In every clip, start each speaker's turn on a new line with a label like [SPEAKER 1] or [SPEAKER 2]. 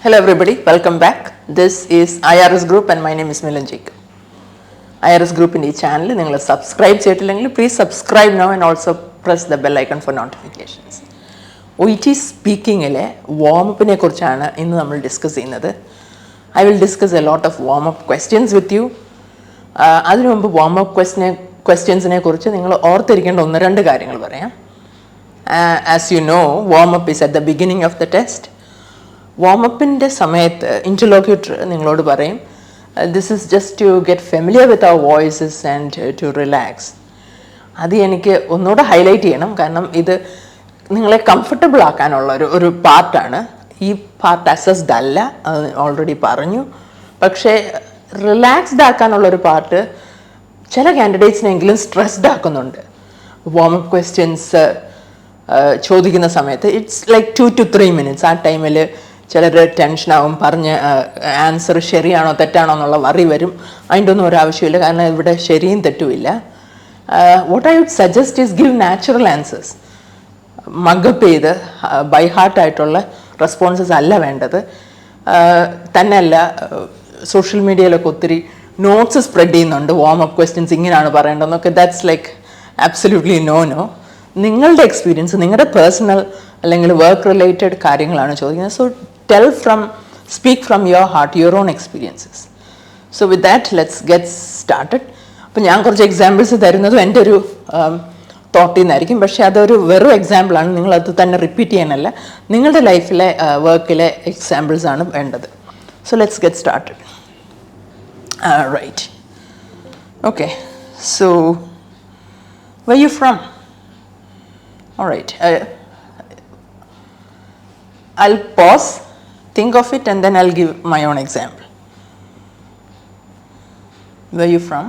[SPEAKER 1] Hello everybody, welcome back. This is IRS Group and my name is Milen Jacob. IRS Group in the channel, you subscribe please subscribe now and also press the bell icon for notifications. OET Speaking warm-up discuss. I will discuss a lot of warm-up questions with you. Warm-up questions as you know, warm-up is at the beginning of the test. Warm-up in the interlocutor this is just to get familiar with our voices and to relax. That's why I highlight this. This comfortable part. This part assessed already. But relaxed part, some candidates stressed. Warm-up questions, it's like 2 to 3 minutes. That time, tension answer ശരിയാണോ തെറ്റാണോ എന്നുള്ള worry വരും. അതിൻ്റെ ഒന്നും ഒരാവശ്യമില്ല, കാരണം ഇവിടെ ശരിയും തെറ്റുമില്ല. What I would suggest is give natural answers. മഗപ്പ് ചെയ്ത് ബൈ ഹാർട്ട് ആയിട്ടുള്ള റെസ്പോൺസസ് അല്ല വേണ്ടത്. തന്നെയല്ല, സോഷ്യൽ മീഡിയയിലൊക്കെ ഒത്തിരി നോട്ട്സ് സ്പ്രെഡ് ചെയ്യുന്നുണ്ട്. വാം-അപ്പ് ക്വസ്റ്റ്യൻസ് ഇങ്ങനെയാണ് പറയേണ്ടതെന്നൊക്കെ. That's like absolutely no. നിങ്ങളുടെ എക്സ്പീരിയൻസ്, നിങ്ങളുടെ പേഴ്സണൽ അല്ലെങ്കിൽ വർക്ക് റിലേറ്റഡ് കാര്യങ്ങളാണ് ചോദിക്കുന്നത്. So speak from your heart, your own experiences. So with that, let's get started. അപ്പോൾ ഞാൻ കുറച്ച് എക്സാമ്പിൾസ് തരുന്നതും എൻ്റെ ഒരു തോട്ടിൽ നിന്നായിരിക്കും, പക്ഷേ അതൊരു വെറും എക്സാമ്പിളാണ്. നിങ്ങളത് തന്നെ റിപ്പീറ്റ് ചെയ്യാനല്ല, നിങ്ങളുടെ ലൈഫിലെ വർക്കിലെ എക്സാമ്പിൾസ് ആണ് വേണ്ടത്. So let's get started. Right, okay. So where you from? All right, I'll pause, think of it, and then I'll give my own example. Where are you from?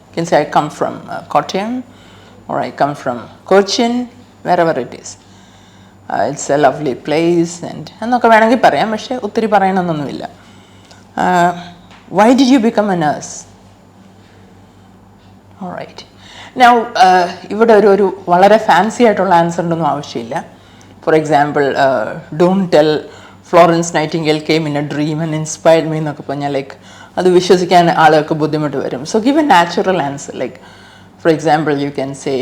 [SPEAKER 1] You can say I come from Kottayam, or I come from Cochin, wherever it is. It's a lovely place, and എന്നൊക്കെ വേണമെങ്കിൽ പറയാം, പക്ഷേ ഒത്തിരി പറയണമെന്നൊന്നുമില്ല. Why did you become a nurse? All right. Now, ഇവിടെ ഒരു വളരെ fancy ആയിട്ടുള്ള ആൻസറിൻ്റെ ഒന്നും ആവശ്യമില്ല. For example, don't tell Florence Nightingale came in a dream and inspired me എന്നൊക്കെ പറഞ്ഞാൽ ലൈക്ക് അത് വിശ്വസിക്കാൻ ആളുകൾക്ക് ബുദ്ധിമുട്ട് വരും. So give a natural answer. Like, for example, you can say,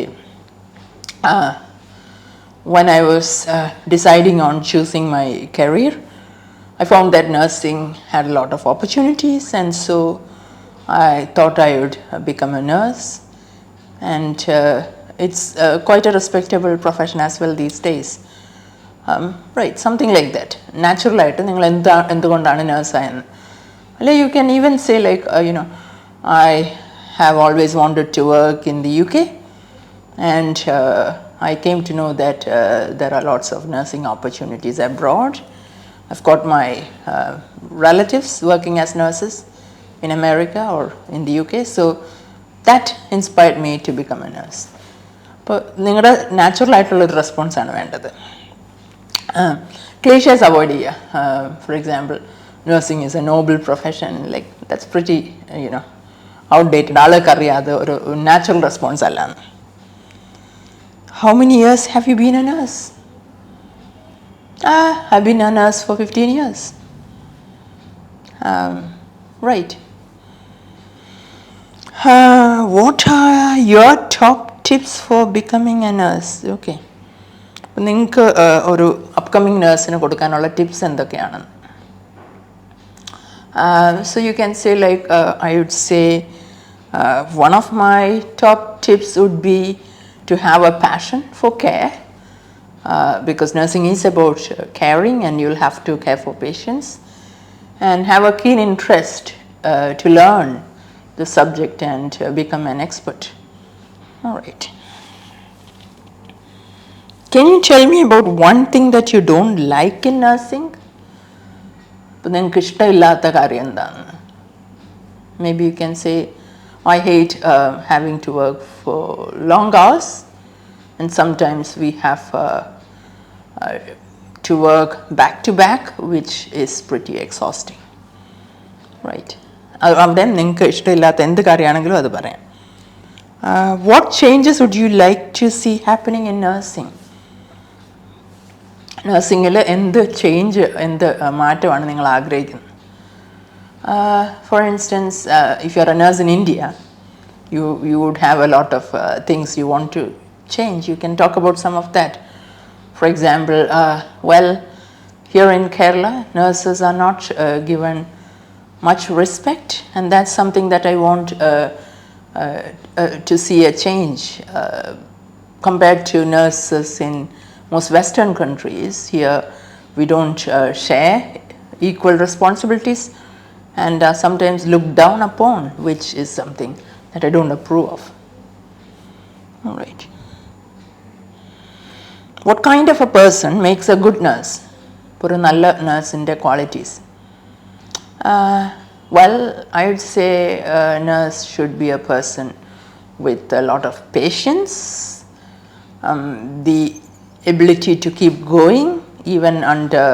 [SPEAKER 1] when I was deciding on choosing my career, I found that nursing had a lot of opportunities, and so I thought I would become a nurse. And it's quite a respectable profession as well these days. Right, something like that. Natural ആയിട്ട് നിങ്ങൾ എന്തുകൊണ്ടാണ് നേഴ്സായെന്ന്. അല്ലെ, you can even say like, I have always wanted to work in the UK, and I came to know that there are lots of nursing opportunities abroad. I've got my relatives working as nurses in America or in the UK, so that inspired me to become a nurse. അപ്പോൾ നിങ്ങളുടെ natural ആയിട്ടുള്ളൊരു റെസ്പോൺസാണ് വേണ്ടത്. Clichés avoid here. For example, nursing is a noble profession. Like, that's pretty, outdated. ആൾക്ക് അറിയാതെ ഒരു natural response അല്ല. How many years have you been a nurse? I've been a nurse for 15 years. Right. What are your top tips for becoming a nurse? Okay. നിങ്ങൾക്ക് ഒരു upcoming നേഴ്സിന് കൊടുക്കാനുള്ള tips എന്തൊക്കെയാണ്? So you can say like, I would say one of my top tips would be to have a passion for care, because nursing is about caring, and you'll have to care for patients, and have a keen interest to learn the subject and become an expert. All right. Can you tell me about one thing that you don't like in nursing? Maybe you can say, I hate having to work for long hours, and sometimes we have to work back to back, which is pretty exhausting. Right. What changes would you like to see happening in nursing? നഴ്സിംഗിൽ എന്ത് change, എന്ത് മാറ്റമാണ് നിങ്ങൾ ആഗ്രഹിക്കുന്നത്? For instance, if you're a nurse in India, you would have a lot of things you want to change. You can talk about some of that. For example, here in Kerala, nurses are not given much respect, and that's something that I want to see a change compared to nurses in most Western countries. Here, we don't share equal responsibilities and are sometimes looked down upon, which is something that I don't approve of. All right. What kind of a person makes a good nurse? ഒരു നല്ല നഴ്സിൻ്റെ qualities. I would say a nurse should be a person with a lot of patience, the ability to keep going even under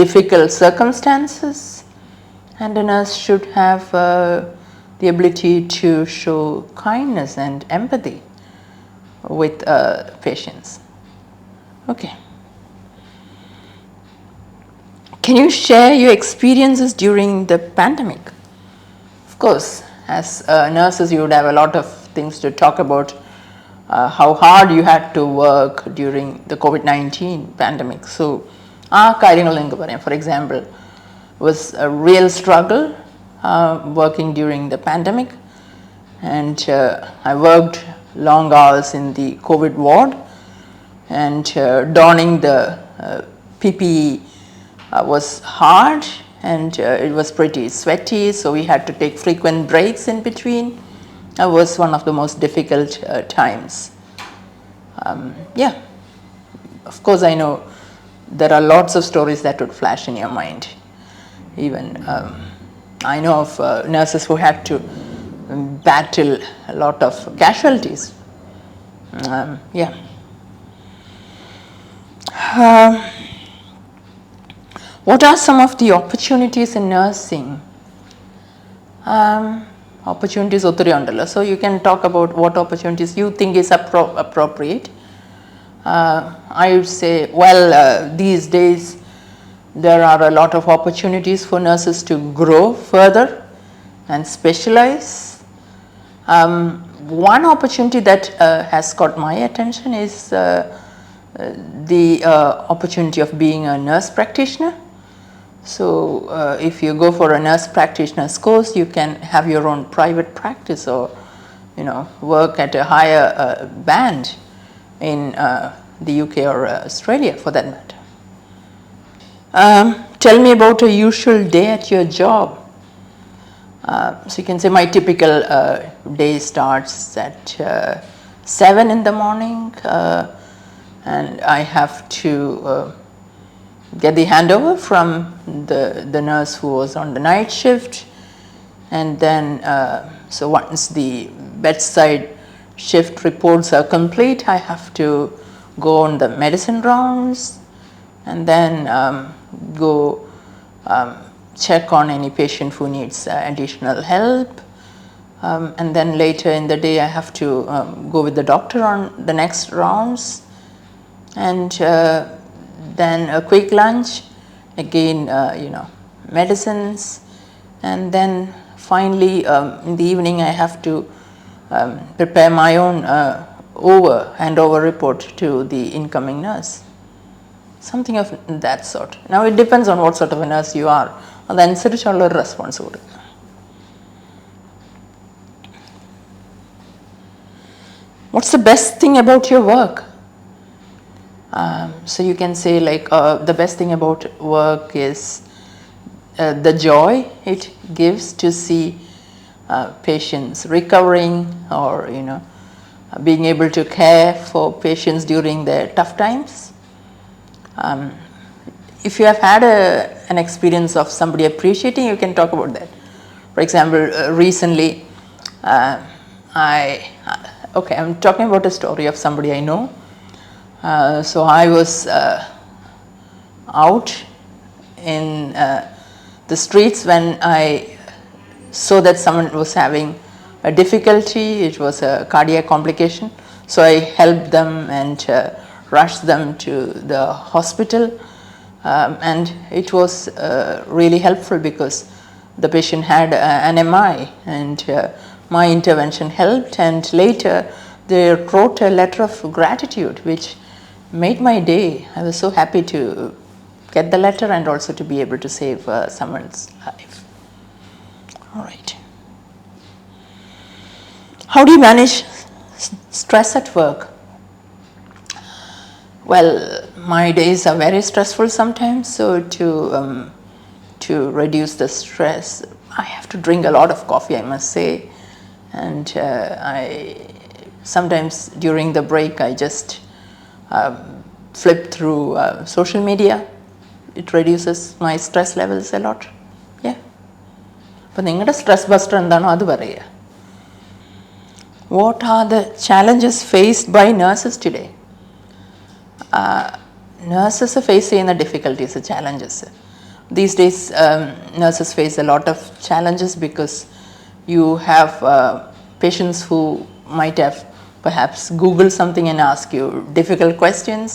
[SPEAKER 1] difficult circumstances, and a nurse should have the ability to show kindness and empathy with patients. Okay. Can you share your experiences during the pandemic? Of course, as nurses, you would have a lot of things to talk about. How hard you had to work during the COVID-19 pandemic. So, for example, was a real struggle working during the pandemic, and I worked long hours in the COVID ward, and donning the PPE was hard, and it was pretty sweaty, so we had to take frequent breaks in between. That was one of the most difficult times. Of course, I know there are lots of stories that would flash in your mind. Even I know of nurses who had to battle a lot of casualties. What are some of the opportunities in nursing? Opportunities ഒത്തിരി ഉണ്ടല്ലോ. So you can talk about what opportunities you think is appropriate. I would say, these days there are a lot of opportunities for nurses to grow further and specialize. One opportunity that has caught my attention is the opportunity of being a nurse practitioner. So if you go for a nurse practitioner's course, you can have your own private practice, or work at a higher band in the UK or Australia, for that matter. Tell me about a usual day at your job. So you can say my typical day starts at 7 in the morning, and I have to get the handover from the nurse who was on the night shift, and then so once the bedside shift reports are complete, I have to go on the medicine rounds, and then go check on any patient who needs additional help, and then later in the day I have to go with the doctor on the next rounds, and then a quick lunch, again medicines, and then finally in the evening I have to prepare my own handover report to the incoming nurse. Something of that sort. Now it depends on what sort of a nurse you are. അതനുസരിച്ചുള്ള ഒരു response കൊടുക്കുക. What's the best thing about your work? So you can say the best thing about work is the joy it gives to see patients recovering, or being able to care for patients during their tough times. If you have had an experience of somebody appreciating, you can talk about that. For example, recently I'm talking about a story of somebody I know. So I was out in the streets when I saw that someone was having a difficulty. It was a cardiac complication. So I helped them and rush them to the hospital. And it was really helpful because the patient had an MI, and my intervention helped, and later they wrote a letter of gratitude which made my day. I was so happy to get the letter and also to be able to save someone's life. All right. How do you manage stress at work? Well, my days are very stressful sometimes, so to reduce the stress, I have to drink a lot of coffee, I must say, and I sometimes during the break I just flip through social media. It reduces my stress levels a lot. Yeah. But നിങ്ങളുടെ stress buster എന്താണോ അത് പറയുക. What are the challenges faced by nurses today? Nurses face the difficulties, the challenges. These days, nurses face a lot of challenges because you have patients who might have perhaps Googled something and ask you difficult questions,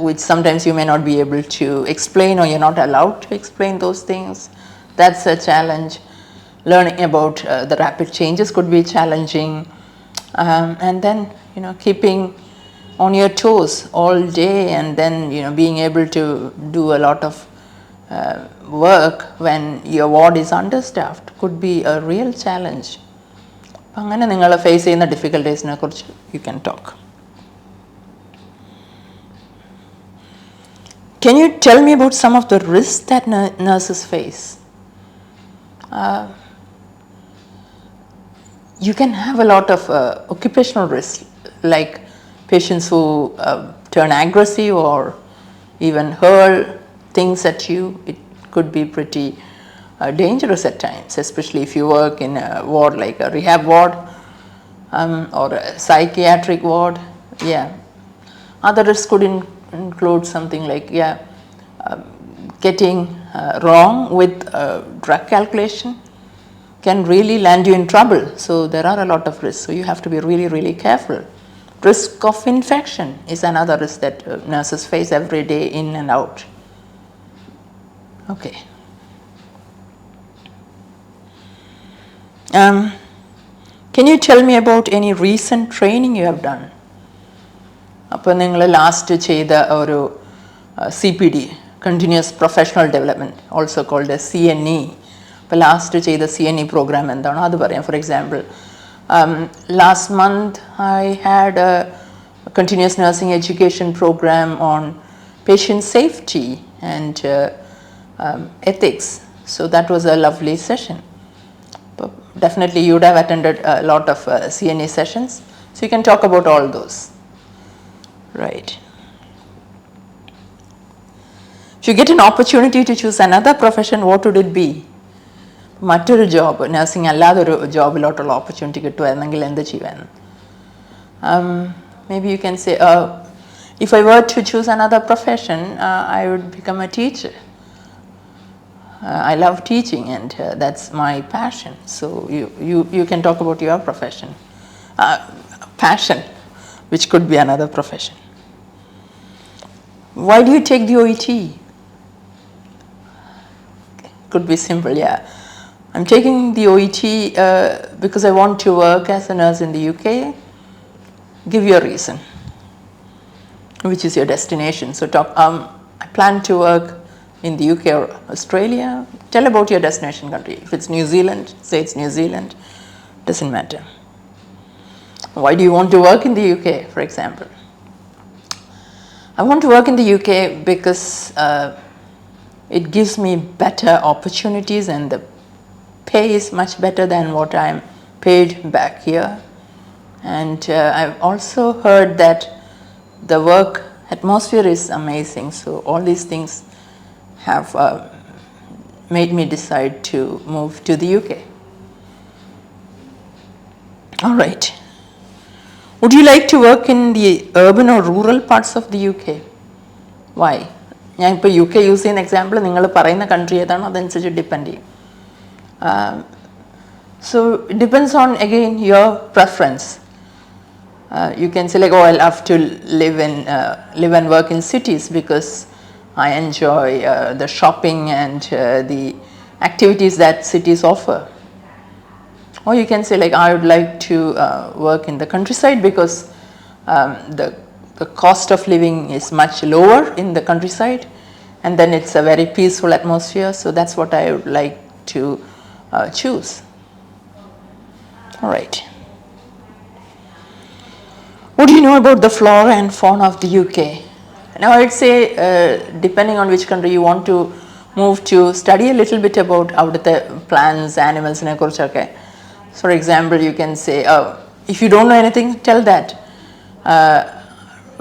[SPEAKER 1] which sometimes you may not be able to explain, or you're not allowed to explain those things. That's a challenge. Learning about the rapid changes could be challenging, and then keeping on your toes all day, and then being able to do a lot of work when your ward is understaffed could be a real challenge. അങ്ങനെ നിങ്ങൾ face ചെയ്യുന്ന ഡിഫിക്കൽട്ടീസിനെ കുറിച്ച് you can talk. Can you tell me about some of the risks that nurses face? You can have a lot of occupational risks, like patients who turn aggressive or even hurl things at you. It could be pretty dangerous at times, especially if you work in a ward like a rehab ward or a psychiatric ward. Yeah. Other risks could include something like getting wrong with drug calculation can really land you in trouble. So there are a lot of risks. So you have to be really, really careful. Risk of infection is another risk that nurses face every day in and out. Okay. Can you tell me about any recent training you have done? അപ്പോൾ നിങ്ങൾ last ചെയ്ത ഒരു CPD, Continuous Professional Development, also called as CNE. അപ്പോൾ last ചെയ്ത CNE program എന്താണോ അത് പറയാം. For example, last month I had a continuous nursing education program on patient safety and ethics. So that was a lovely session. But definitely you would have attended a lot of CNE sessions. So you can talk about all those. Right. If you get an opportunity to choose another profession, what would it be? മറ്റൊരു job, nursing അല്ലാതൊരു ജോബിലോട്ടുള്ള opportunity കിട്ടുമായിരുന്നെങ്കിൽ എന്ത് ചെയ്യുമായിരുന്നു? Maybe you can say, if I were to choose another profession, I would become a teacher. I love teaching, and that's my passion. So you can talk about your profession, passion, which could be another profession. Why do you take the OET? Could be simple, yeah. I'm taking the OET because I want to work as a nurse in the UK. Give you a reason. Which is your destination? So I plan to work in the UK or Australia. Tell about your destination country. If it's New Zealand, say it's New Zealand. Doesn't matter. Why do you want to work in the UK, for example? I want to work in the UK because it gives me better opportunities, and the pay is much better than what I'm paid back here. And I've also heard that the work atmosphere is amazing. So all these things have made me decide to move to the UK. All right. Would you like to work in the urban or rural parts of the UK? Why? ഞാൻ ഇപ്പോൾ UK use ചെയ്യുന്ന example നിങ്ങൾ പറയുന്ന country ഏതാണോ അതനുസരിച്ച് depend ചെയ്യും. So it depends on, again, your preference. You can say like, oh, I love to live and work in cities because I enjoy the shopping and the activities that cities offer. Or you can say like, I would like to work in the countryside because the cost of living is much lower in the countryside, and then it's a very peaceful atmosphere, so that's what I would like to choose. All right. What do you know about the flora and fauna of the UK? Now I'd say depending on which country you want to move to, study a little bit about avudathe plants, animals ne kurichokke. For example, you can say, if you don't know anything, tell that.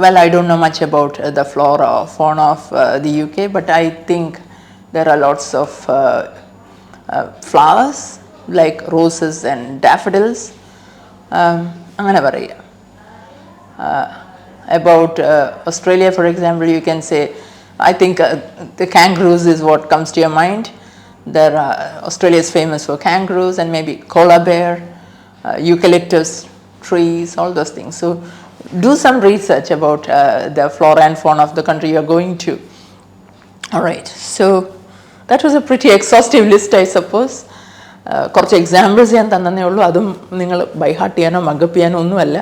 [SPEAKER 1] Well, I don't know much about the flora or fauna of the UK, but I think there are lots of flowers like roses and daffodils. Angane paraya. About Australia, for example, you can say, I think the kangaroos is what comes to your mind. Australia is famous for kangaroos and maybe koala bear, eucalyptus trees, all those things. So do some research about the flora and fauna of the country you are going to. All right, so that was a pretty exhaustive list, I suppose. കുറച്ച് examples ഞാൻ തന്നേ ഉള്ളൂ, അതും നിങ്ങൾ by heart ചെയ്യാനോ മഗപ്പ് ചെയ്യാനോ ഒന്നുമല്ല.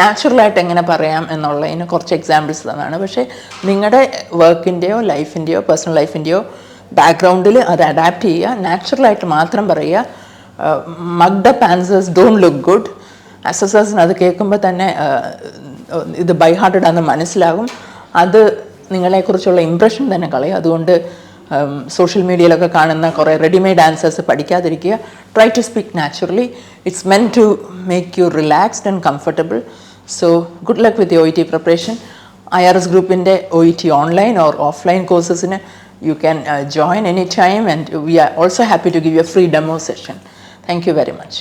[SPEAKER 1] നാച്ചുറലായിട്ട് എങ്ങനെ പറയാം എന്നുള്ളതിന് കുറച്ച് എക്സാമ്പിൾസ് തന്നാണ്. പക്ഷേ നിങ്ങളുടെ വർക്കിൻ്റെയോ ലൈഫിൻ്റെയോ പേഴ്സണൽ ലൈഫിൻ്റെയോ ബാക്ക്ഗ്രൗണ്ടിൽ അത് അഡാപ്റ്റ് ചെയ്യുക, നാച്ചുറലായിട്ട് മാത്രം പറയുക. Mugged up answers don't look good. അസസേഴ്സിന് അത് കേൾക്കുമ്പോൾ തന്നെ ഇത് ബൈ ഹാർട്ടഡ് ആണെന്ന് മനസ്സിലാകും. അത് നിങ്ങളെക്കുറിച്ചുള്ള ഇംപ്രഷൻ തന്നെ കളയും. അതുകൊണ്ട് സോഷ്യൽ മീഡിയയിലൊക്കെ കാണുന്ന കുറേ റെഡിമെയ്ഡ് ആൻസേഴ്സ് പഠിക്കാതിരിക്കുക. Try to speak naturally. It's meant to make you relaxed and comfortable. So good luck with OET preparation. IRS ഗ്രൂപ്പിൻ്റെ OET ഓൺലൈൻ ഓർ ഓഫ്ലൈൻ കോഴ്സസിന് you can join anytime, and we are also happy to give you a free demo session. Thank you very much.